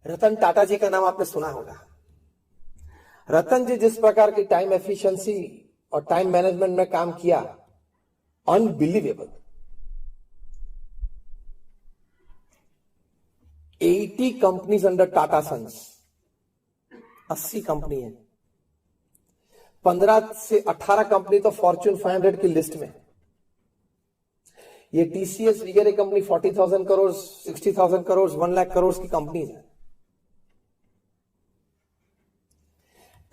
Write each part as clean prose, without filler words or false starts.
रतन टाटा जी का नाम आपने सुना होगा। रतन जी जिस प्रकार की टाइम एफिशिएंसी और टाइम मैनेजमेंट में काम किया, unbelievable. 80 companies under Tata Sons, 80 company है, 15 से 18 कंपनी तो फॉर्च्यून 500 की लिस्ट में। ये टीसीएस वगैरह कंपनी 40,000 करोड़, 60,000 करोड़, 1 लाख करोड़ की कंपनीज है।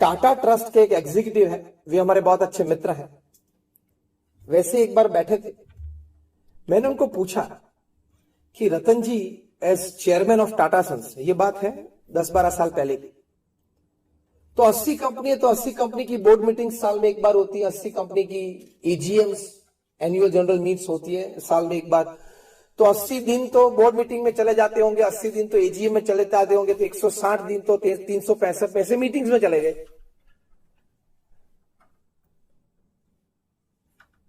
टाटा ट्रस्ट के एक एग्जीक्यूटिव है, वे हमारे बहुत अच्छे मित्र हैं। वैसे एक बार बैठे थे, मैंने उनको पूछा कि Ratan ji as chairman of Tata sons, ये बात है 10-12 साल पहले की, तो 80 कंपनी है, तो 80 कंपनी की बोर्ड मीटिंग साल में एक बार होती है, 80 कंपनी की एजीएम्स, एनुअल जनरल मीट्स होती है साल में एक बार, तो 80 दिन तो बोर्ड मीटिंग में चले जाते होंगे, 80 दिन तो एजीएम में चले जाते होंगे, तो 160 दिन तो 365 पैसे मीटिंग्स में चले गए।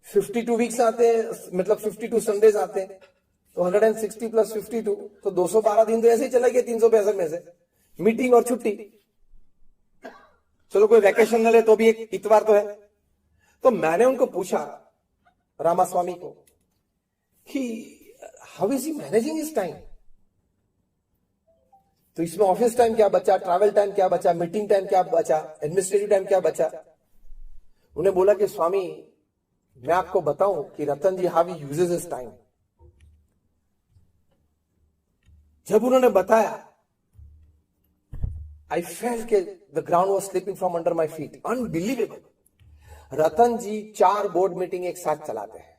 52 वीक्स आते हैं, मतलब 52 संडेज आते हैं, तो 160 प्लस 52 तो 212 दिन तो ऐसे ही चले गए 365 में से, मीटिंग और छुट्टी। चलो कोई वैकेशन न ले तो भी एक इतवार तो है। तो मैंने उनको पूछा, रामास्वामी को, कि how is he managing his time. तो इसमें ऑफिस टाइम क्या बचा, ट्रैवल टाइम क्या बचा, मीटिंग टाइम क्या बचा, एडमिनिस्ट्रेटिव टाइम क्या बचा। उन्हें बोला कि स्वामी मैं आपको बताऊं कि Ratan ji how he uses his time. जब उन्होंने बताया, आई फेल्ट के the ground was slipping from under my feet, unbelievable. Ratan ji 4 board meeting एक साथ चलाते हैं,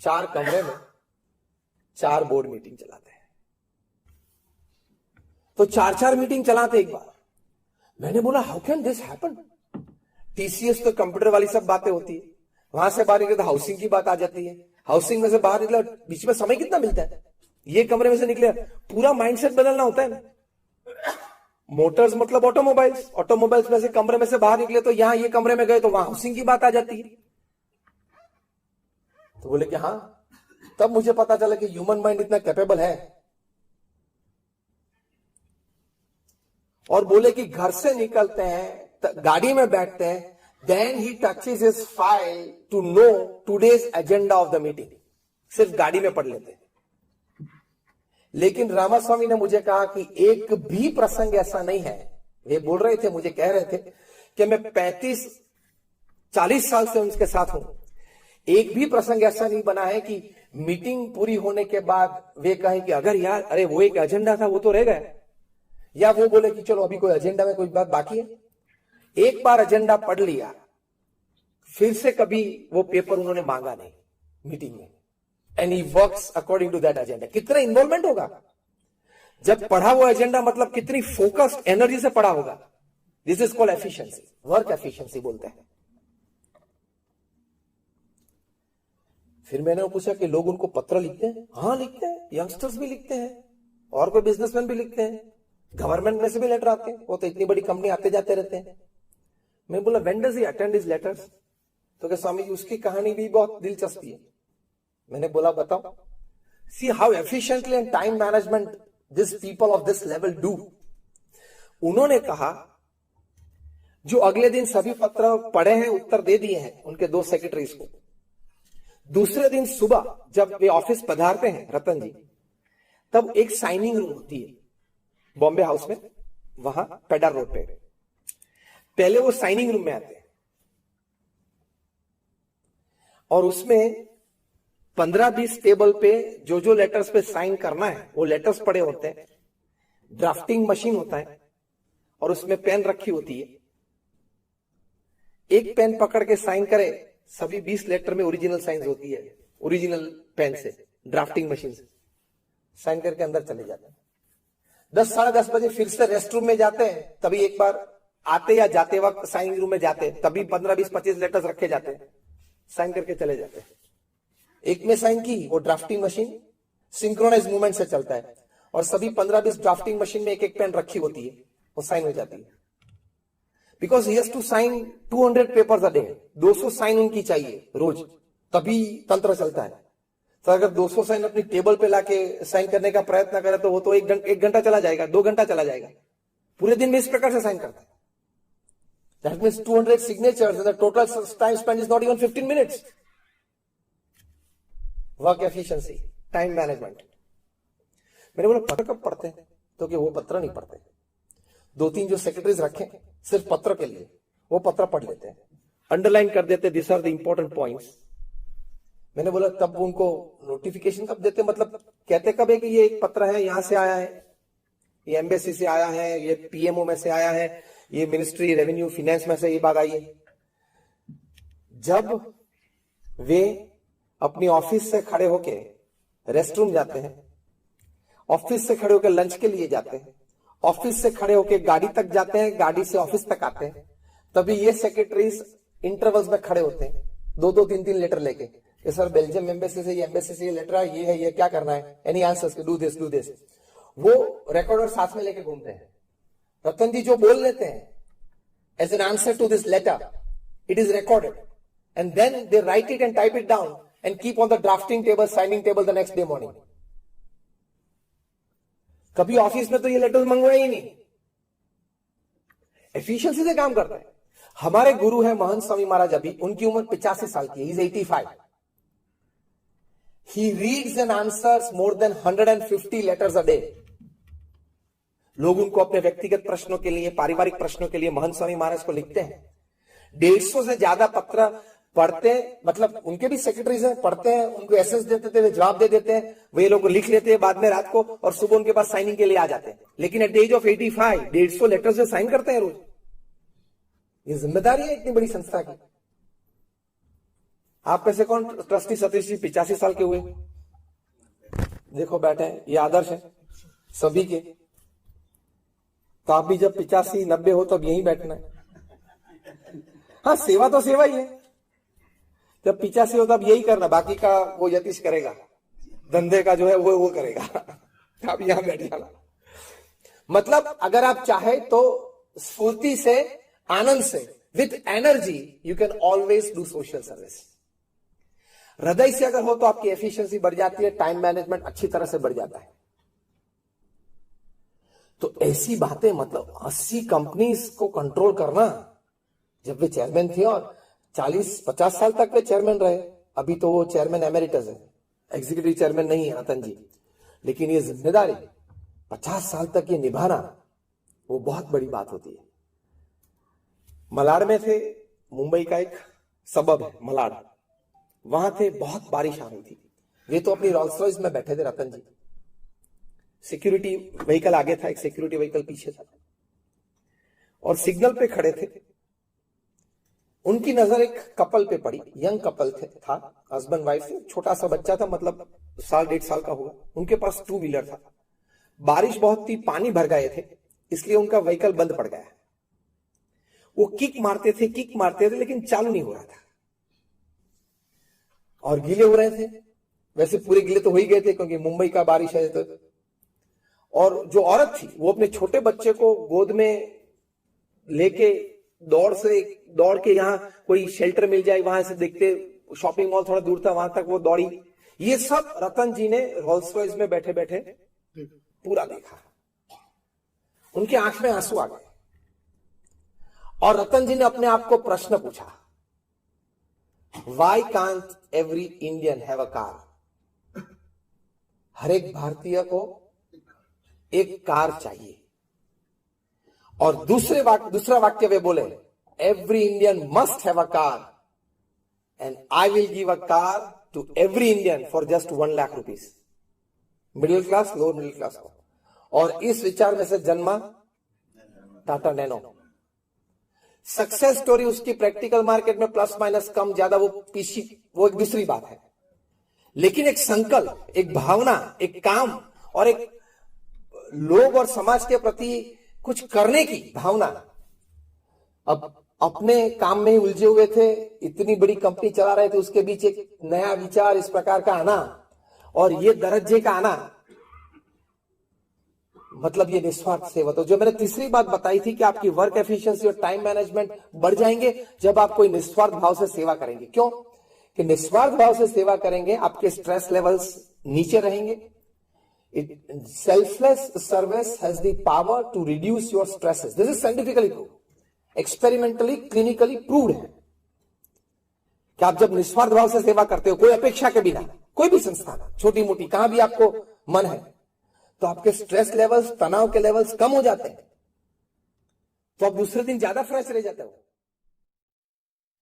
4 कमरे में 4 बोर्ड मीटिंग चलाते हैं, तो 4-4 मीटिंग चलाते एक बार। मैंने बोला how can this happen. TCS तो कंप्यूटर वाली सब बातें होती है, वहां से बाहर निकले तो हाउसिंग की बात आ जाती है, हाउसिंग में से बाहर निकले बीच में समय कितना मिलता है, ये कमरे में से निकले पूरा माइंडसेट बदलना होता है ना। मोटर्स मतलब ऑटोमोबाइल्स, ऑटोमोबाइल्स में से कमरे में से बाहर निकले तो यहां ये कमरे में गए तो वहां हाउसिंग की बात आ जाती है। तो बोले कि हाँ, तब मुझे पता चला कि ह्यूमन माइंड इतना कैपेबल है। और बोले कि घर से निकलते हैं, गाड़ी में बैठते हैं, then he touches his file to know today's agenda of the meeting, सिर्फ गाड़ी में पढ़ लेते हैं। लेकिन रामास्वामी ने मुझे कहा कि एक भी प्रसंग ऐसा नहीं है, वे बोल रहे थे, मुझे कह रहे थे कि मैं 35-40 साल से उनके साथ हूं, एक भी प्रसंग ऐसा नहीं बना है कि मीटिंग पूरी होने के बाद वे कहें कि अगर यार अरे वो एक एजेंडा था वो तो रह गया, या वो बोले कि चलो अभी कोई एजेंडा में कोई बात बाकी है। एक बार एजेंडा पढ़ लिया, फिर से कभी वो पेपर उन्होंने मांगा नहीं मीटिंग में, and he works according to that agenda. कितना इन्वॉल्वमेंट होगा जब पढ़ा हुआ एजेंडा, मतलब कितनी फोकस्ड एनर्जी से पढ़ा होगा। This is called efficiency, work efficiency बोलते हैं। फिर मैंने पूछा कि लोग उनको पत्र लिखते हैं? हाँ लिखते हैं, यंगस्टर्स भी लिखते हैं और कोई बिजनेसमैन भी लिखते हैं, गवर्नमेंट में से भी लेटर आते हैं, वो तो इतनी बड़ी कंपनी आते जाते रहते हैं। मैं बोला when does he attend his letters? तो क्या स्वामी जी उसकी कहानी भी बहुत दिलचस्पी है। मैंने बोला बताओ। See how efficiently and time management this people of this level do. उन्होंने कहा जो अगले दिन सभी पत्र पढ़े हैं, उत्तर दे दिए हैं उनके 2 सेक्रेटरीज को, दूसरे दिन सुबह जब वे ऑफिस पधारते हैं रतन जी, तब एक साइनिंग रूम होती है बॉम्बे हाउस में, वहां पेडर रोड पे। पहले वो साइनिंग रूम में आते हैं और उसमें 15-20 टेबल पे जो जो लेटर्स पे साइन करना है वो लेटर्स पड़े होते हैं, ड्राफ्टिंग मशीन होता है और उसमें पेन रखी होती है। एक पेन पकड़ के साइन करे, सभी 20 लेटर में ओरिजिनल साइन होती है, ओरिजिनल पेन से, ड्राफ्टिंग मशीन से साइन करके अंदर चले जाते हैं। 10-10:30 बजे फिर से रेस्ट रूम में जाते हैं, तभी एक बार आते या जाते वक्त साइनिंग रूम में जाते हैं, तभी 15-20-25 लेटर्स रखे जाते हैं, साइन करके चले जाते हैं। एक में साइन की, वो ड्राफ्टिंग मशीन सिंक्रोनाइज मूवमेंट से चलता है और सभी 15-20 ड्राफ्टिंग मशीन में एक पेन रखी होती है, वो साइन हो जाती है। Because he has to sign 200 papers a day, 200 sign उनकी चाहिए रोज, तभी तंत्र चलता है। तो अगर 200 साइन अपनी टेबल पे लाके साइन करने का प्रयत्न करे तो वो तो एक घंटा चला जाएगा, 2 घंटा चला जाएगा। पूरे दिन में इस प्रकार से साइन करता है। That means 200 signatures and the total time spent is not even 15 minutes. Work efficiency, time management. मैंने बोला पत्र कब पढ़ते हैं? तो कि वो पत्र नहीं पढ़ते। 2-3 जो सेक्रेटरीज रखे सिर्फ पत्र के लिए, वो पत्र पढ़ लेते हैं, अंडरलाइन कर देते, this are the important points. मैंने बोला तब उनको नोटिफिकेशन कब देते? मतलब कहते कब है कि ये एक पत्र है, यहां से आया है, ये एम्बेसी से आया है, ये पीएमओ में से आया है, ये मिनिस्ट्री रेवेन्यू फाइनेंस में से ये बात आई है। जब वे अपनी ऑफिस से खड़े होके रेस्ट रूम जाते हैं, ऑफिस से खड़े होकर लंच के लिए जाते हैं, ऑफिस से खड़े होकर गाड़ी तक जाते हैं, गाड़ी से ऑफिस तक आते हैं, तभी ये सेक्रेटरीज इंटरवल्स में खड़े होते हैं 2-2, 3-3 लेटर लेके, ये सर बेल्जियम एम्बेसी से, ये एम्बेसी से ये लेटर है, ये क्या करना है, any answers, do this do this. वो रिकॉर्डर साथ में लेके घूमते हैं। रतन जी जो बोल लेते हैं as an answer to this letter, it is recorded and then they write it and type it down and keep on the drafting table, signing table the next day morning. कभी ऑफिस में तो ये letters मंगवाए ही नहीं, efficiency से काम करता है। हमारे गुरु है महंत स्वामी महाराज, अभी उनकी उम्र 85 साल की है, is 85। He reads and answers more than 150 letters a day. लोग उनको अपने व्यक्तिगत प्रश्नों के लिए, पारिवारिक प्रश्नों के लिए महंत स्वामी महाराज को लिखते हैं। 150 से ज्यादा पत्र पढ़ते हैं, मतलब उनके भी सेक्रेटरीज हैं, पढ़ते हैं, उनको एसेंस देते थे, वे जवाब दे देते हैं, वे लोग लिख लेते हैं बाद में रात को, और सुबह उनके पास साइनिंग के लिए आ जाते हैं। लेकिन at the age of 85 150 letters से साइन करते हैं रोज। ये जिम्मेदारी है इतनी बड़ी संस्था की। आप में से कौन ट्रस्टी सतीश जी 85 साल के हुए? देखो बैठे हैं, ये आदर्श है सभी के। तो आप भी जब 85-90 हो तब यहीं बैठना है। हाँ, सेवा तो सेवा ही है। जब 85 हो तब यही करना, बाकी का वो यतीश करेगा, धंधे का जो है वो करेगा। आप यहां बैठ जाना। मतलब अगर आप चाहे तो स्फूर्ति से, आनंद से, with energy you can always do social service. हृदय से अगर हो तो आपकी एफिशिएंसी बढ़ जाती है, टाइम मैनेजमेंट अच्छी तरह से बढ़ जाता है। तो ऐसी बातें, मतलब 80 कंपनीज को कंट्रोल करना, जब वे चेयरमैन थे और 40-50 साल तक वे चेयरमैन रहे। अभी तो वो चेयरमैन एमेरिटस है, एग्जीक्यूटिव चेयरमैन नहीं है रतन जी, लेकिन ये जिम्मेदारी 50 साल तक ये निभाना, वो बहुत बड़ी बात होती है। मलाड में थे, मुंबई का एक सबब है मलाड, वहां थे, बहुत बारिश आ रही थी। वे तो अपनी रोल्स रॉयस में बैठे थे रतन जी, सिक्योरिटी व्हीकल आगे था, एक सिक्योरिटी व्हीकल पीछे था, और सिग्नल पे खड़े थे। उनकी नजर एक कपल पे पड़ी, यंग कपल था, हस्बैंड वाइफ थे, छोटा सा बच्चा था, मतलब 1.5 साल का होगा। उनके पास 2 व्हीलर था, बारिश बहुत थी, पानी भर गए थे, इसलिए उनका व्हीकल बंद पड़ गया। वो किक मारते थे, लेकिन चालू नहीं हो रहा था, और गीले हो रहे थे। वैसे पूरे गीले तो हो ही गए थे क्योंकि मुंबई का बारिश है तो। और जो औरत थी वो अपने छोटे बच्चे को गोद में लेके दौड़ के यहाँ कोई शेल्टर मिल जाए वहां से देखते, शॉपिंग मॉल थोड़ा दूर था, वहां तक वो दौड़ी। ये सब रतन जी ने रोल्स रॉयस में बैठे बैठे पूरा देखा। उनकी आंख में आंसू आ गए, और रतन जी ने अपने आप को प्रश्न पूछा, Why can't every Indian have a car? हर एक भारतीय को एक कार चाहिए। और दूसरा वाक्य वे बोले, Every Indian must have a car and I will give a car to every Indian for just 1 lakh rupees. Middle class, lower middle class को। और इस विचार में से जन्मा टाटा नैनो। सक्सेस स्टोरी उसकी प्रैक्टिकल मार्केट में प्लस माइनस कम ज्यादा वो एक दूसरी बात है, लेकिन एक संकल्प, एक भावना, एक काम और एक लोग और समाज के प्रति कुछ करने की भावना। अब अपने काम में ही उलझे हुए थे, इतनी बड़ी कंपनी चला रहे थे, उसके बीच एक नया विचार इस प्रकार का आना और ये दर्जे का आना, मतलब ये निस्वार्थ सेवा। तो जो मैंने तीसरी बात बताई थी कि आपकी वर्क एफिशिएंसी और टाइम मैनेजमेंट बढ़ जाएंगे जब आप कोई निस्वार्थ भाव से सेवा करेंगे। क्यों? कि निस्वार्थ भाव से सेवा करेंगे, आपके स्ट्रेस लेवल्स नीचे रहेंगे। Selfless service has the power to reduce your stresses. This is scientifically prove, experimentally, clinically proved है कि आप जब निस्वार्थ भाव से सेवा करते हो, कोई अपेक्षा के बिना, कोई भी संस्थान, छोटी मोटी, कहां भी आपको मन है, तो आपके स्ट्रेस लेवल्स, तनाव के लेवल्स कम हो जाते हैं, तो आप दूसरे दिन ज्यादा फ्रेश रह जाते हो।